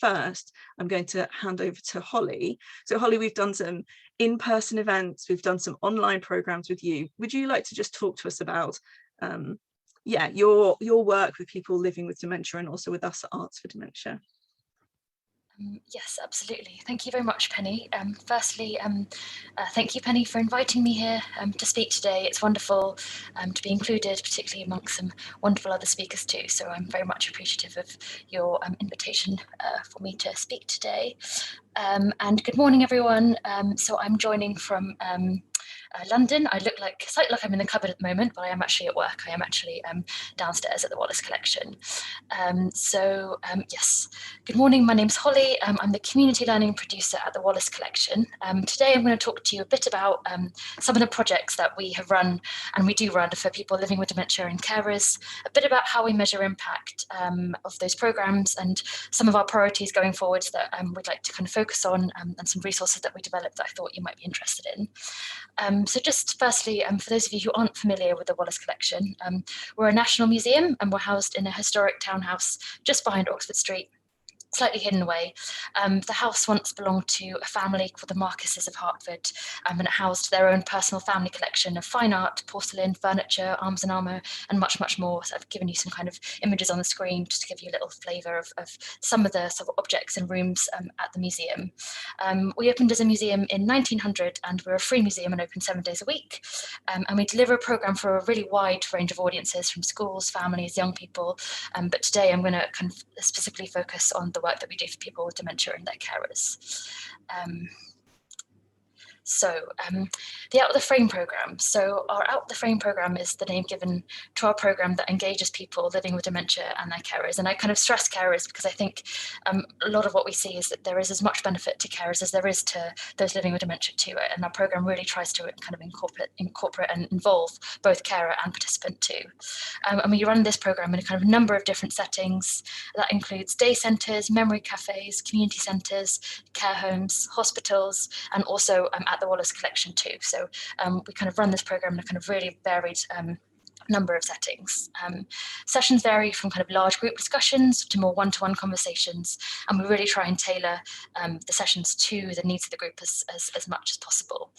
first, I'm going to hand over to Holly. So Holly, we've done some in-person events, we've done some online programs with you. Would you like to just talk to us about your work with people living with dementia and also with us at Arts for Dementia? Yes, absolutely. Thank you very much, Penny. Firstly, thank you, Penny, for inviting me here to speak today. It's wonderful to be included, particularly amongst some wonderful other speakers too. So I'm very much appreciative of your invitation for me to speak today. And good morning, everyone. So I'm joining from London. I look slightly like I'm in the cupboard at the moment, but I am actually at work. I am actually downstairs at the Wallace collection. Yes, good morning. My name's Holly. I'm the community learning producer at the Wallace collection. Today I'm going to talk to you a bit about some of the projects that we have run and we do run for people living with dementia and carers, a bit about how we measure impact of those programs and some of our priorities going forwards that we'd like to kind of focus on, and some resources that we developed that I thought you might be interested in. So just firstly, for those of you who aren't familiar with the Wallace collection, we're a national museum and we're housed in a historic townhouse just behind Oxford Street, slightly hidden away. The house once belonged to a family called the Marquises of Hertford, and it housed their own personal family collection of fine art, porcelain, furniture, arms and armour, and much, much more. So I've given you some kind of images on the screen just to give you a little flavour of some of the sort of objects and rooms at the museum. We opened as a museum in 1900, and we're a free museum and open 7 days a week. And we deliver a programme for a really wide range of audiences, from schools, families, young people. But today I'm going to kind of specifically focus on the work that we do for people with dementia and their carers. The Out of the Frame programme. So our Out of the Frame programme is the name given to our programme that engages people living with dementia and their carers. And I kind of stress carers because I think a lot of what we see is that there is as much benefit to carers as there is to those living with dementia too. And our programme really tries to kind of incorporate and involve both carer and participant too. And we run this programme in a kind of number of different settings. That includes day centres, memory cafes, community centres, care homes, hospitals, and also at the Wallace collection too. So we kind of run this programme in a kind of really varied number of settings. Sessions vary from kind of large group discussions to more one-to-one conversations, and we really try and tailor the sessions to the needs of the group as much as possible.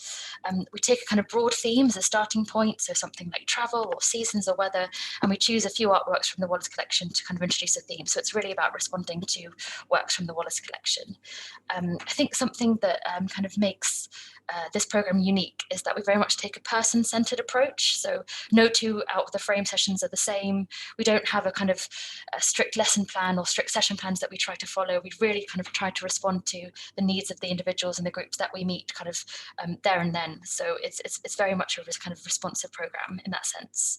We take a kind of broad theme as a starting point, so something like travel or seasons or weather, and we choose a few artworks from the Wallace collection to kind of introduce a theme. So it's really about responding to works from the Wallace collection. I think something that kind of makes this programme unique is that we very much take a person-centred approach. So no two Out of the Frame sessions are the same. We don't have a kind of a strict lesson plan or strict session plans that we try to follow. We really kind of try to respond to the needs of the individuals and the groups that we meet kind of there and then. So it's very much a kind of responsive programme in that sense.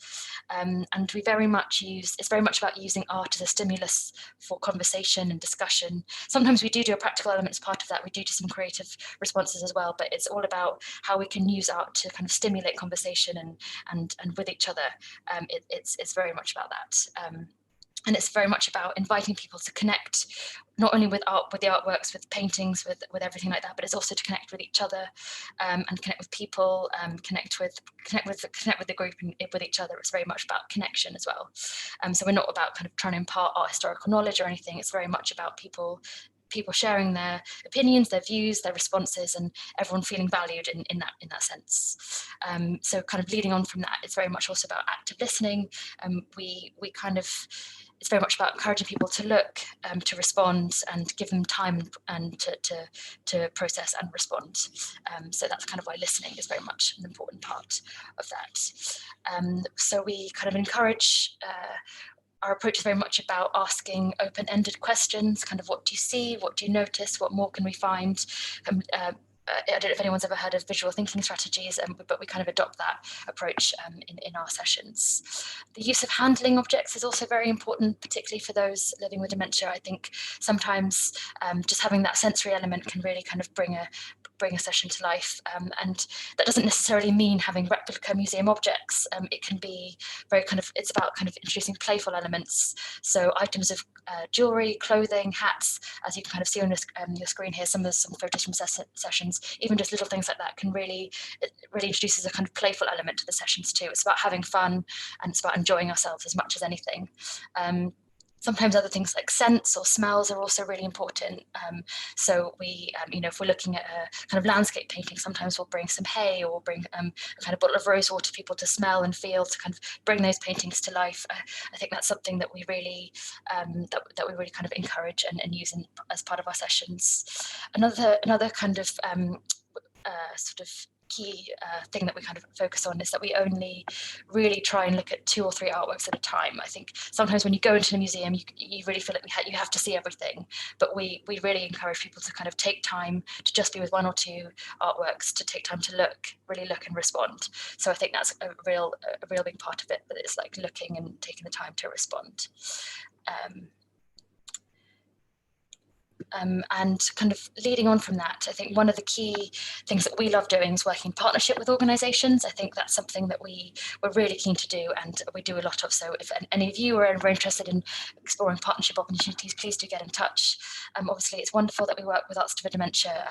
And we very much it's very much about using art as a stimulus for conversation and discussion. Sometimes we do a practical element as part of that. We do some creative responses as well, but it's all about how we can use art to kind of stimulate conversation and with each other. It's very much about that. And it's very much about inviting people to connect, not only with art, with the artworks, with paintings, with everything like that, but it's also to connect with each other and connect with people, connect with the group and with each other. It's very much about connection as well. So we're not about kind of trying to impart art historical knowledge or anything. It's very much about people sharing their opinions, their views, their responses, and everyone feeling valued in that sense. So kind of leading on from that, it's very much also about active listening. We kind of, it's very much about encouraging people to look, to respond, and give them time and to process and respond. So that's kind of why listening is very much an important part of that. So we kind of encourage our approach is very much about asking open-ended questions, kind of what do you see, what do you notice, what more can we find? I don't know if anyone's ever heard of visual thinking strategies, but we kind of adopt that approach in our sessions. The use of handling objects is also very important, particularly for those living with dementia. I think sometimes just having that sensory element can really kind of bring a session to life, and that doesn't necessarily mean having replica museum objects. It can be very kind of, it's about kind of introducing playful elements, so items of jewelry, clothing, hats, as you can kind of see on your screen here, some photos from sessions, even just little things like that can really introduces a kind of playful element to the sessions too. It's about having fun and it's about enjoying ourselves as much as anything. Sometimes other things like scents or smells are also really important. So we, if we're looking at a kind of landscape painting, sometimes we'll bring some hay or bring a kind of bottle of rose water for people to smell and feel, to kind of bring those paintings to life. I think that's something that we really that we really kind of encourage and use as part of our sessions. Another kind of sort of key thing that we kind of focus on is that we only really try and look at 2 or 3 artworks at a time. I think sometimes when you go into a museum, you really feel like you have to see everything, but we really encourage people to kind of take time to just be with 1 or 2 artworks, to take time to really look and respond. So I think that's a real big part of it, that it's like looking and taking the time to respond. And kind of leading on from that, I think one of the key things that we love doing is working in partnership with organisations. I think that's something that we're really keen to do, and we do a lot of. So if any of you are ever interested in exploring partnership opportunities, please do get in touch. Obviously, it's wonderful that we work with Arts for Dementia.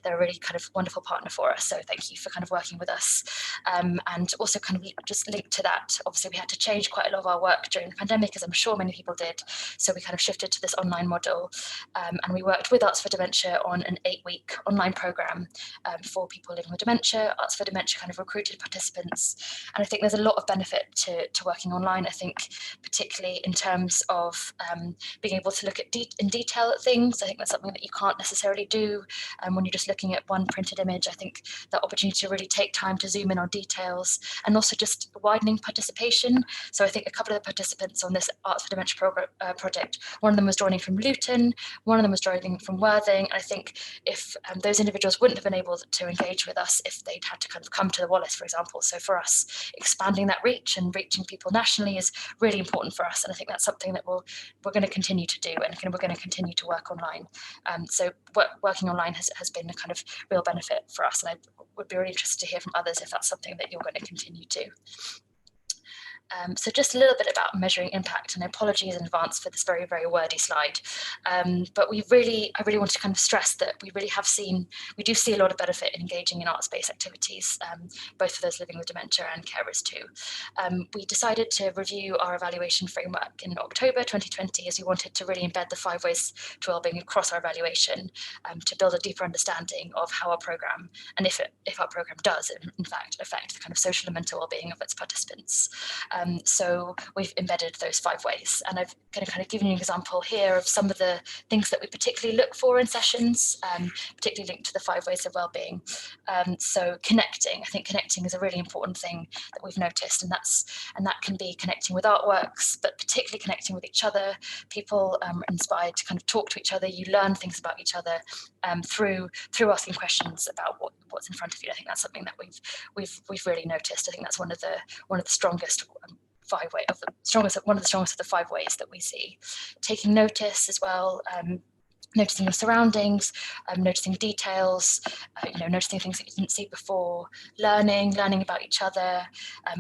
They're a really kind of wonderful partner for us. So thank you for kind of working with us. And also kind of just linked to that, obviously we had to change quite a lot of our work during the pandemic, as I'm sure many people did. So we kind of shifted to this online model. And we worked with Arts for Dementia on an 8-week online programme for people living with dementia. Arts for Dementia kind of recruited participants. And I think there's a lot of benefit to working online. I think particularly in terms of being able to look at in detail at things. I think that's something that you can't necessarily do when you're just looking at one printed image. I think that opportunity to really take time to zoom in on details, and also just widening participation. So I think a couple of the participants on this Arts for Dementia project, one of them was joining from Luton, one of them was joining from Worthing. And I think if those individuals wouldn't have been able to engage with us if they'd had to kind of come to the Wallace, for example. So for us, expanding that reach and reaching people nationally is really important for us. And I think that's something that we're going to continue to do, and we're going to continue to work online. So working online has been a kind of real benefit for us. And I would be really interested to hear from others if that's something that you're going to continue to. So just a little bit about measuring impact, and apologies in advance for this very, very wordy slide. But I really want to kind of stress that we do see a lot of benefit in engaging in arts-based activities, both for those living with dementia and carers too. We decided to review our evaluation framework in October 2020, as we wanted to really embed the 5 ways to wellbeing across our evaluation, to build a deeper understanding of how our programme, and if our programme does in fact affect the kind of social and mental wellbeing of its participants. So we've embedded those 5 ways, and I've kind of given you an example here of some of the things that we particularly look for in sessions, particularly linked to the 5 ways of wellbeing. So connecting, I think connecting is a really important thing that we've noticed, and that can be connecting with artworks, but particularly connecting with each other. People are inspired to kind of talk to each other. You learn things about each other through asking questions about what's in front of you. I think that's something that we've really noticed. I think that's one of the strongest one of the strongest of the 5 ways that we see. Taking notice as well, noticing your surroundings, noticing details, noticing things that you didn't see before, learning about each other,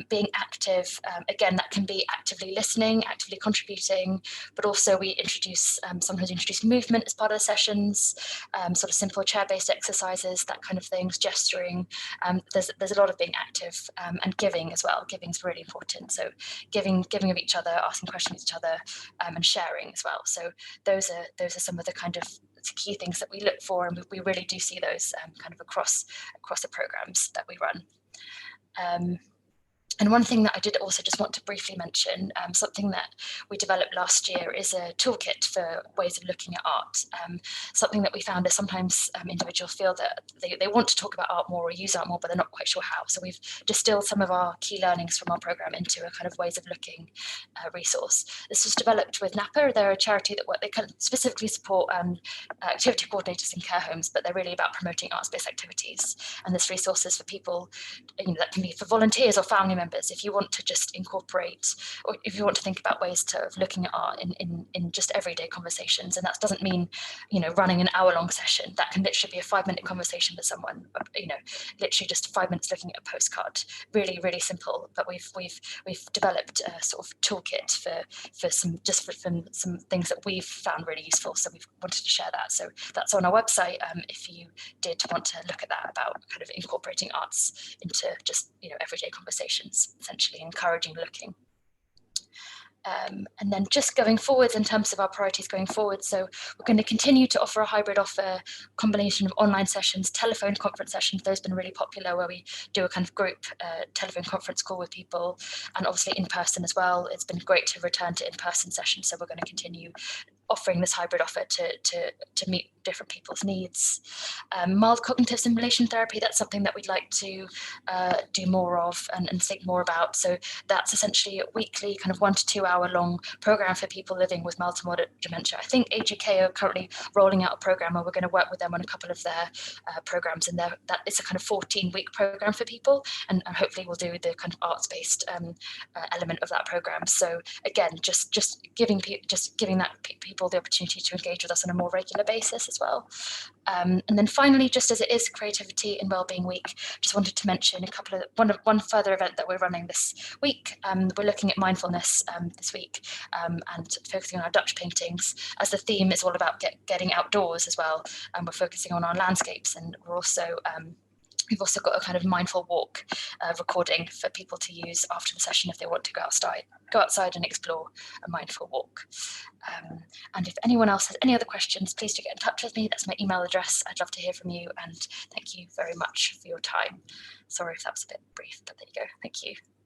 being active. Again, that can be actively listening, actively contributing, but also we sometimes introduce movement as part of the sessions, sort of simple chair-based exercises, that kind of things, gesturing. There's a lot of being active, and giving as well. Giving is really important. So giving of each other, asking questions of each other, and sharing as well. So those are some of the kind of key things that we look for, and we really do see those kind of across the programs that we run. And one thing that I did also just want to briefly mention, something that we developed last year is a toolkit for ways of looking at art. Something that we found is sometimes individuals feel that they want to talk about art more or use art more, but they're not quite sure how. So we've distilled some of our key learnings from our programme into a kind of ways of looking resource. This was developed with NAPA. They're a charity that they kind of specifically support activity coordinators in care homes, but they're really about promoting arts-based activities. And this resource is for people, that can be for volunteers or family members, if you want to just incorporate, or if you want to think about ways of looking at art in just everyday conversations. And that doesn't mean, running an hour-long session. That can literally be a 5-minute conversation with someone, literally just 5 minutes looking at a postcard. Really, really simple. But we've developed a sort of toolkit for some things that we've found really useful. So we've wanted to share that. So that's on our website if you did want to look at that, about kind of incorporating arts into just everyday conversations, essentially encouraging looking. And then just going forwards in terms of our priorities going forward, so we're going to continue to offer a hybrid offer, combination of online sessions, telephone conference sessions. Those have been really popular, where we do a kind of group telephone conference call with people, and obviously in person as well. It's been great to return to in-person sessions, so we're going to continue offering this hybrid offer to meet different people's needs. Mild cognitive stimulation therapy, that's something that we'd like to do more of and think more about. So that's essentially a weekly kind of 1 to 2 hour long program for people living with mild to moderate dementia. I think Age UK are currently rolling out a program where we're going to work with them on a couple of their programs, and that it's a kind of 14-week program for people, and hopefully we'll do the kind of arts-based element of that program. So again, just giving that people the opportunity to engage with us on a more regular basis as well. And then finally, just as it is Creativity and Wellbeing Week, just wanted to mention one further event that we're running this week. We're looking at mindfulness this week, and focusing on our Dutch paintings, as the theme is all about getting outdoors as well. And we're focusing on our landscapes, and we're also we've also got a kind of mindful walk recording for people to use after the session if they want to go outside and explore a mindful walk. And if anyone else has any other questions, please do get in touch with me. That's my email address. I'd love to hear from you, and thank you very much for your time. Sorry if that was a bit brief, but there you go. Thank you.